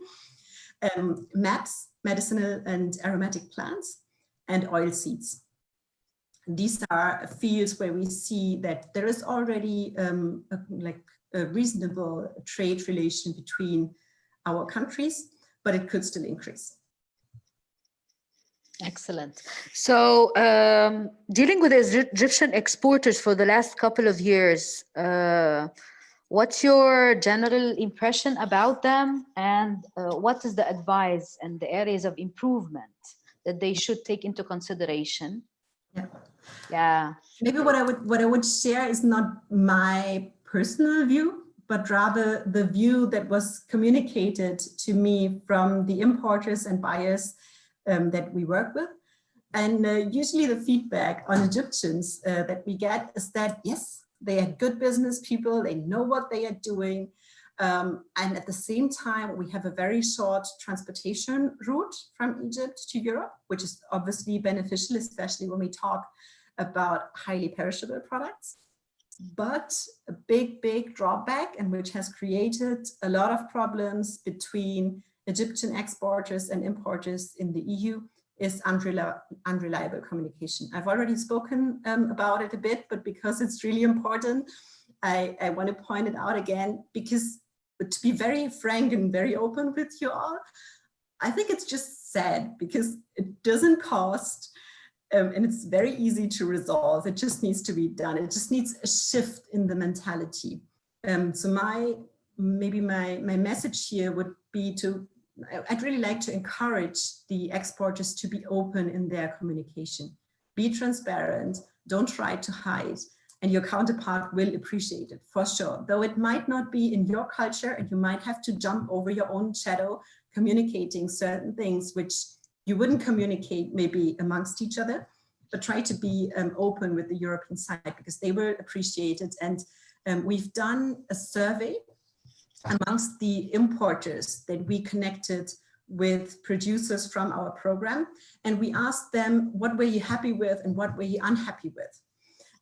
MAPS, medicinal and aromatic plants, and oil seeds. These are fields where we see that there is already a reasonable trade relation between our countries, but it could still increase. Excellent. So dealing with Egyptian exporters for the last couple of years, what's your general impression about them, and what is the advice and the areas of improvement that they should take into consideration? Yeah. Maybe what I would share is not my personal view, but rather the view that was communicated to me from the importers and buyers that we work with. And usually the feedback on Egyptians that we get is that, yes, they are good business people, they know what they are doing. And at the same time, we have a very short transportation route from Egypt to Europe, which is obviously beneficial, especially when we talk about highly perishable products. But a big drawback, and which has created a lot of problems between Egyptian exporters and importers in the EU, is unreliable communication. I've already spoken about it a bit, but because it's really important, I want to point it out again, because to be very frank and very open with you all, I think it's just sad because it doesn't cost, and it's very easy to resolve. It just needs to be done. It just needs a shift in the mentality. So maybe my message here would be I'd really like to encourage the exporters to be open in their communication. Be transparent, don't try to hide, and your counterpart will appreciate it for sure. Though it might not be in your culture, and you might have to jump over your own shadow communicating certain things which you wouldn't communicate maybe amongst each other, but try to be open with the European side, because they will appreciate it. And we've done a survey amongst the importers that we connected with producers from our program. And we asked them, what were you happy with and what were you unhappy with?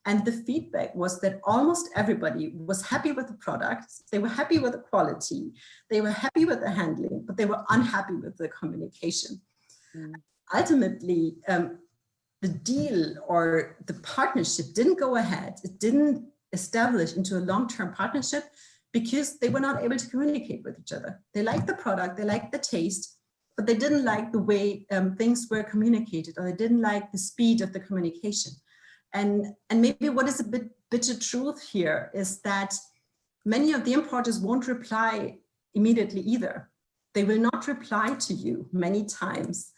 And the feedback was that almost everybody was happy with the products, they were happy with the quality, they were happy with the handling, but they were unhappy with the communication. Ultimately, the deal or the partnership didn't go ahead. It didn't establish into a long-term partnership because they were not able to communicate with each other. They liked the product, they liked the taste, but they didn't like the way things were communicated, or they didn't like the speed of the communication. And maybe what is a bit bitter truth here is that many of the importers won't reply immediately either. They will not reply to you many times.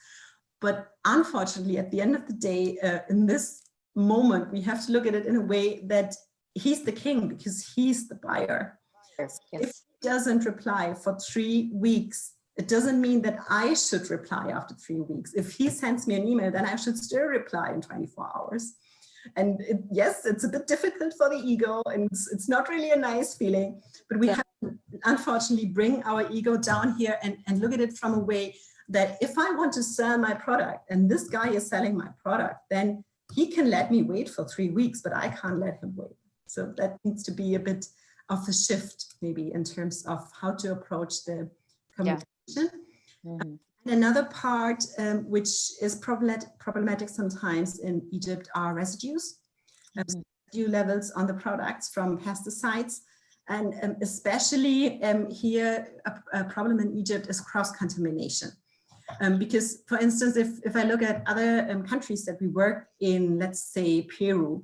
But unfortunately, at the end of the day, in this moment, we have to look at it in a way that he's the king because he's the buyer. Yes. If he doesn't reply for 3 weeks, it doesn't mean that I should reply after 3 weeks. If he sends me an email, then I should still reply in 24 hours. And yes, it's a bit difficult for the ego, and it's not really a nice feeling, but we have to unfortunately bring our ego down here and look at it from a way that if I want to sell my product and this guy is selling my product, then he can let me wait for 3 weeks, but I can't let him wait. So that needs to be a bit of a shift maybe in terms of how to approach the communication. Yeah. And another part which is problematic sometimes in Egypt are residues, residue levels on the products from pesticides. And especially here, a problem in Egypt is cross-contamination. Because, for instance, if I look at other countries that we work in, let's say Peru,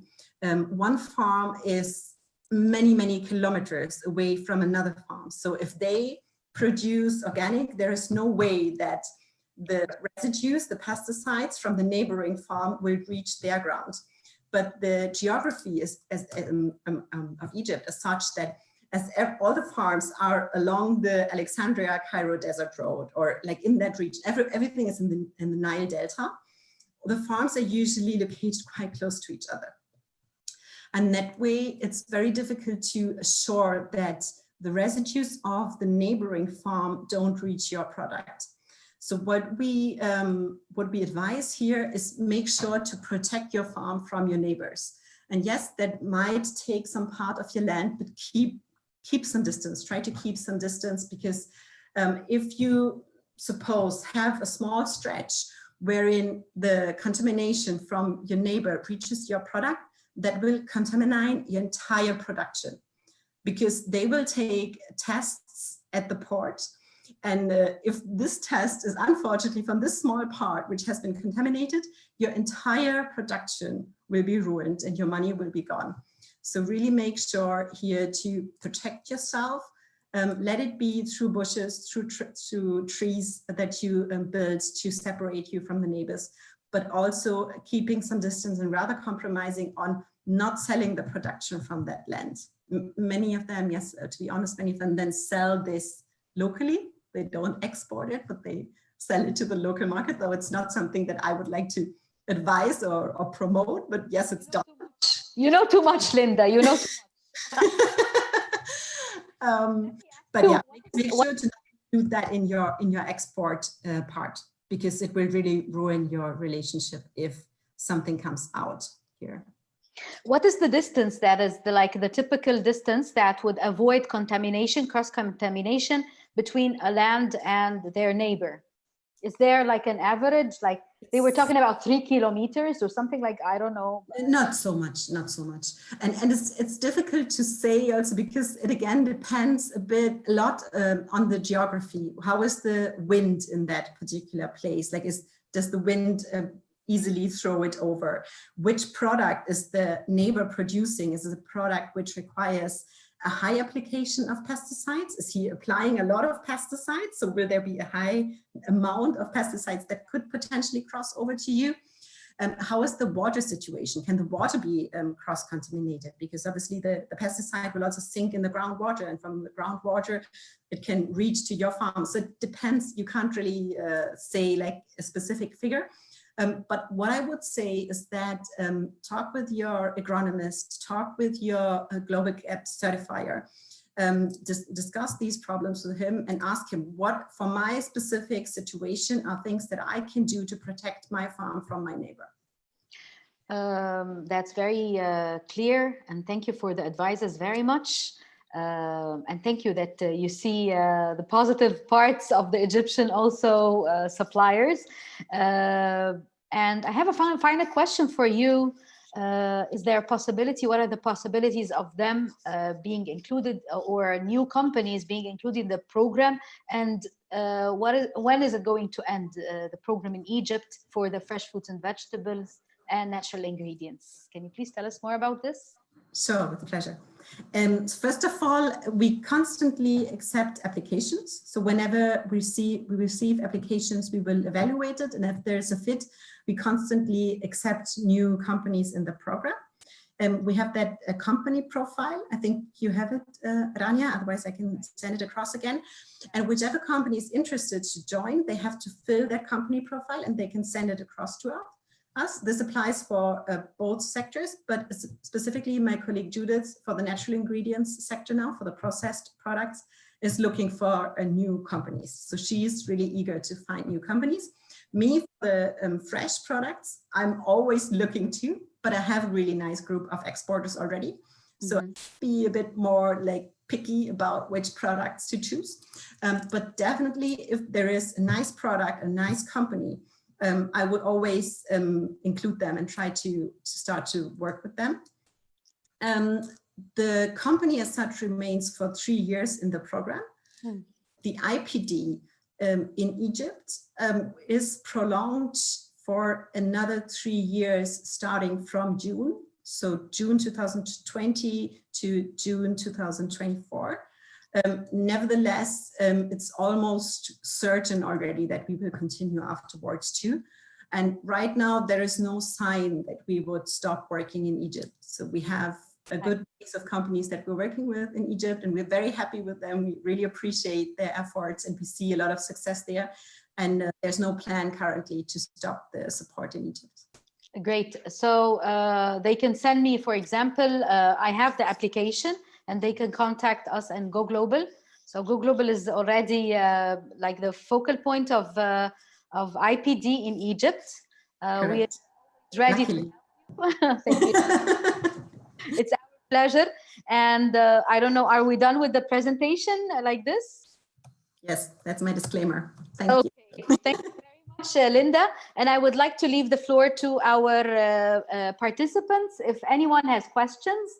one farm is many kilometers away from another farm. So if they produce organic, there is no way that the residues, the pesticides from the neighboring farm will reach their ground. But the geography of Egypt is such that as all the farms are along the Alexandria-Cairo Desert Road, or like in that region, everything is in the Nile Delta. The farms are usually located quite close to each other. And that way, it's very difficult to assure that the residues of the neighboring farm don't reach your product. So what we advise here is make sure to protect your farm from your neighbors. And yes, that might take some part of your land, but keep some distance, try to keep some distance, because if you suppose have a small stretch wherein the contamination from your neighbor reaches your product, that will contaminate your entire production, because they will take tests at the port And if this test is unfortunately from this small part, which has been contaminated, your entire production will be ruined and your money will be gone. So really make sure here to protect yourself. Let it be through bushes, through trees that you build to separate you from the neighbors, but also keeping some distance and rather compromising on not selling the production from that land. Many of them, yes, to be honest, many of them then sell this locally. They don't export it, but they sell it to the local market, though it's not something that I would like to advise or promote, but yes, it's done. You know too much, Linda, you know too much. But yeah, make sure to do that in your export part, because it will really ruin your relationship if something comes out here. What is the distance that is the typical distance that would avoid contamination, cross-contamination between a land and their neighbor? Is there like an average, like they were talking about 3 kilometers or something, like, I don't know. Not so much, not so much. And it's difficult to say also, because it again depends a lot on the geography. How is the wind in that particular place? Like, does the wind easily throw it over? Which product is the neighbor producing? Is it a product which requires a high application of pesticides? Is he applying a lot of pesticides? So will there be a high amount of pesticides that could potentially cross over to you? How is the water situation? Can the water be cross-contaminated? Because obviously the pesticide will also sink in the groundwater, and from the groundwater it can reach to your farm. So it depends. You can't really say like a specific figure. But what I would say is that talk with your agronomist, talk with your Global Gap certifier, discuss these problems with him and ask him, what for my specific situation are things that I can do to protect my farm from my neighbor? That's very clear, and thank you for the advices very much. And thank you that you see the positive parts of the Egyptian also suppliers. And I have a final question for you. Is there a possibility, what are the possibilities of them being included, or new companies being included in the program? And when is it going to end, the program in Egypt for the fresh fruits and vegetables and natural ingredients? Can you please tell us more about this? Sure, with pleasure. First of all, we constantly accept applications. So whenever we receive applications, we will evaluate it. And if there's a fit, we constantly accept new companies in the program. We have that company profile. I think you have it, Rania, otherwise I can send it across again. And whichever company is interested to join, they have to fill that company profile and they can send it across to us. This applies for both sectors, but specifically my colleague Judith for the natural ingredients sector now, for the processed products, is looking for new companies. So she's really eager to find new companies. Me, for the fresh products, I'm always looking to, but I have a really nice group of exporters already. So I'll be a bit more like picky about which products to choose. But definitely if there is a nice product, a nice company, I would always include them and try to start to work with them. The company as such remains for 3 years in the program. The IPD in Egypt is prolonged for another 3 years starting from June. So June 2020 to June 2024. Nevertheless, it's almost certain already that we will continue afterwards too. And right now there is no sign that we would stop working in Egypt. So we have a good base of companies that we're working with in Egypt, and we're very happy with them. We really appreciate their efforts and we see a lot of success there. And there's no plan currently to stop the support in Egypt. Great. So they can send me, for example, I have the application, and they can contact us and Go Global. So Go Global is already like the focal point of IPD in Egypt. We are ready. Thank you. It's our pleasure. And I don't know, are we done with the presentation like this? Yes, that's my disclaimer. Thank you. Thank you very much, Linda. And I would like to leave the floor to our participants. If anyone has questions,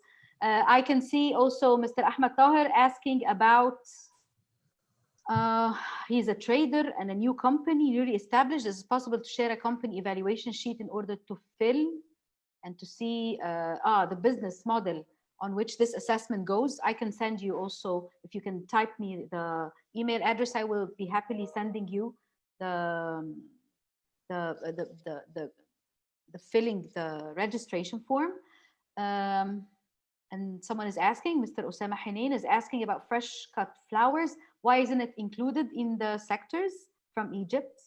I can see also Mr. Ahmed Tahir asking about he's a trader and a new company, newly established. Is it possible to share a company evaluation sheet in order to fill and to see the business model on which this assessment goes? I can send you also, if you can type me the email address, I will be happily sending you the filling the registration form. And someone is asking, Mr. Osama Hinain is asking about fresh cut flowers. Why isn't it included in the sectors from Egypt?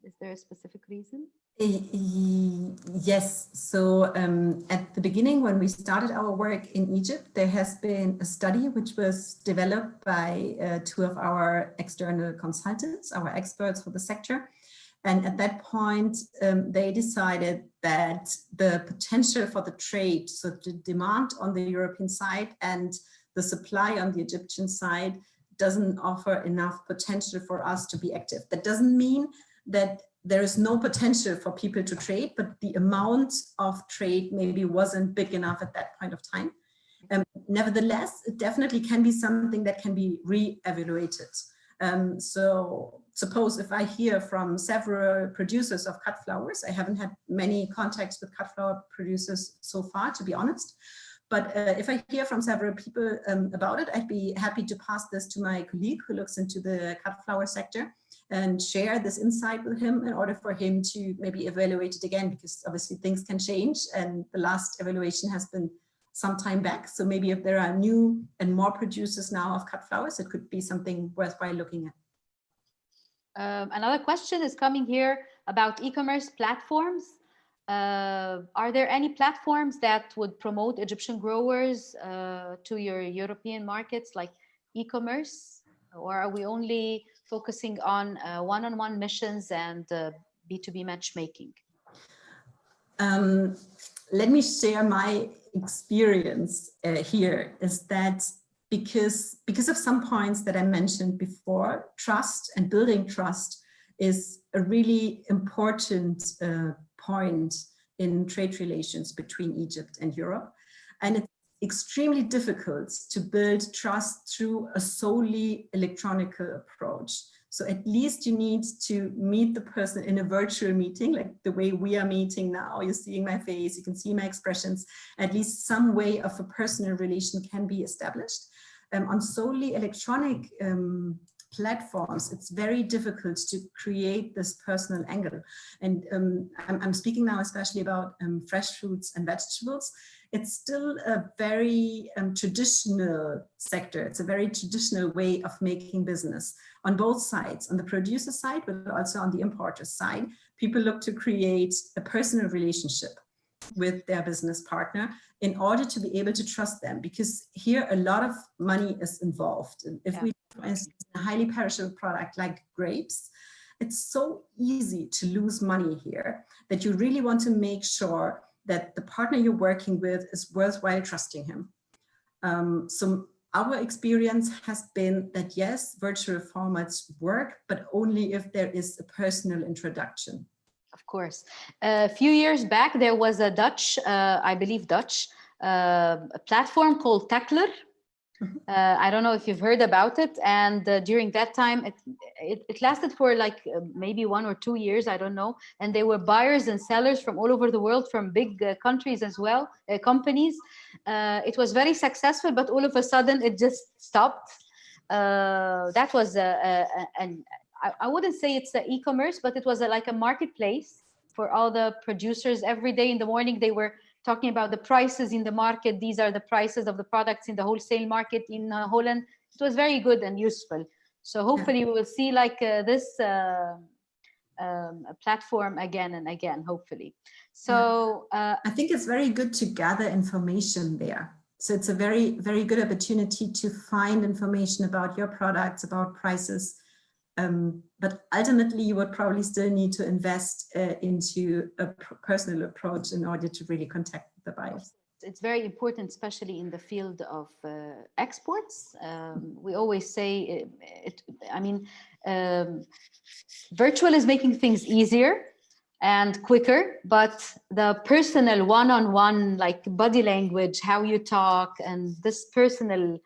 Is there a specific reason? Yes. So at the beginning, when we started our work in Egypt, there has been a study which was developed by two of our external consultants, our experts for the sector. And at that point, they decided that the potential for the trade, so the demand on the European side and the supply on the Egyptian side, doesn't offer enough potential for us to be active. That doesn't mean that there is no potential for people to trade, but the amount of trade maybe wasn't big enough at that point of time. Nevertheless, it definitely can be something that can be re-evaluated. So suppose if I hear from several producers of cut flowers, I haven't had many contacts with cut flower producers so far, to be honest. But if I hear from several people about it, I'd be happy to pass this to my colleague who looks into the cut flower sector and share this insight with him in order for him to maybe evaluate it again, because obviously things can change and the last evaluation has been some time back. So maybe if there are new and more producers now of cut flowers, it could be something worthwhile looking at. Another question is coming here about e-commerce platforms. Are there any platforms that would promote Egyptian growers to your European markets, like e-commerce, or are we only focusing on one-on-one missions and B2B matchmaking? Let me share my experience here, is that because of some points that I mentioned before, trust and building trust is a really important point in trade relations between Egypt and Europe. And it's extremely difficult to build trust through a solely electronic approach. So at least you need to meet the person in a virtual meeting, like the way we are meeting now. You're seeing my face, you can see my expressions. At least some way of a personal relation can be established. On solely electronic platforms, it's very difficult to create this personal angle. And I'm speaking now especially about fresh fruits and vegetables. It's still a very traditional sector. It's a very traditional way of making business on both sides, on the producer side, but also on the importer side. People look to create a personal relationship with their business partner in order to be able to trust them, because here a lot of money is involved. If we, for instance, a highly perishable product like grapes, it's so easy to lose money here that you really want to make sure that the partner you're working with is worthwhile trusting him. So our experience has been that yes, virtual formats work, but only if there is a personal introduction. Of course. A few years back, there was a Dutch, I believe Dutch, a platform called Tackler. I don't know if you've heard about it. And during that time, it lasted for like maybe 1 or 2 years, I don't know. And they were buyers and sellers from all over the world, from big countries as well, companies. It was very successful, but all of a sudden it just stopped. That was I wouldn't say it's an e-commerce, but it was like a marketplace for all the producers. Every day in the morning, they were talking about the prices in the market. These are the prices of the products in the wholesale market in Holland. It was very good and useful. So hopefully we will see like this platform again and again, hopefully. So I think it's very good to gather information there. So it's a very, very good opportunity to find information about your products, about prices. But ultimately, you would probably still need to invest into a personal approach in order to really contact the buyers. It's very important, especially in the field of exports. We always say, virtual is making things easier and quicker, but the personal one-on-one, like body language, how you talk, and this personal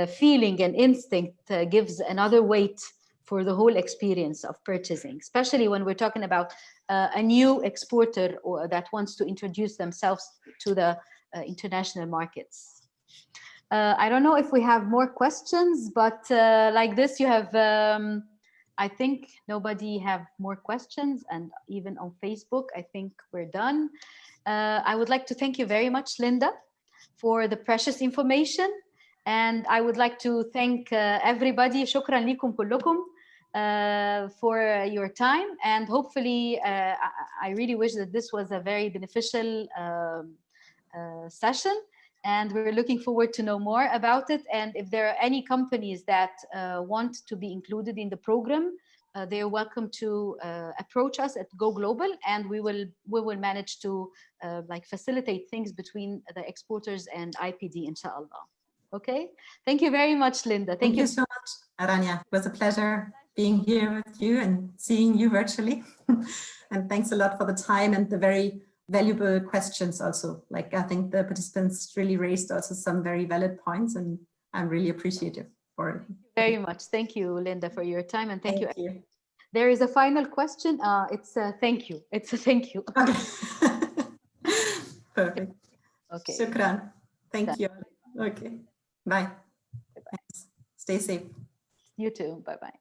feeling and instinct gives another weight for the whole experience of purchasing, especially when we're talking about a new exporter or that wants to introduce themselves to the international markets. I don't know if we have more questions, but like this, you have, I think nobody have more questions, and even on Facebook, I think we're done. I would like to thank you very much, Linda, for the precious information. And I would like to thank everybody. شكرا لكم كلكم for your time. And hopefully, I really wish that this was a very beneficial session. And we're looking forward to know more about it. And if there are any companies that want to be included in the program, they are welcome to approach us at Go Global, and we will manage to like facilitate things between the exporters and IPD, inshallah. Okay. Thank you very much, Linda. Thank you so much, Rania. It was a pleasure being here with you and seeing you virtually. And thanks a lot for the time and the very valuable questions also. Like, I think the participants really raised also some very valid points, and I'm really appreciative for it. Very much. Thank you, Linda, for your time, and thank you. There is a final question. It's a thank you. It's a thank you. Okay. Perfect. Okay. Shukran. Thank you. Okay. Bye. Bye-bye. Stay safe. You too. Bye-bye.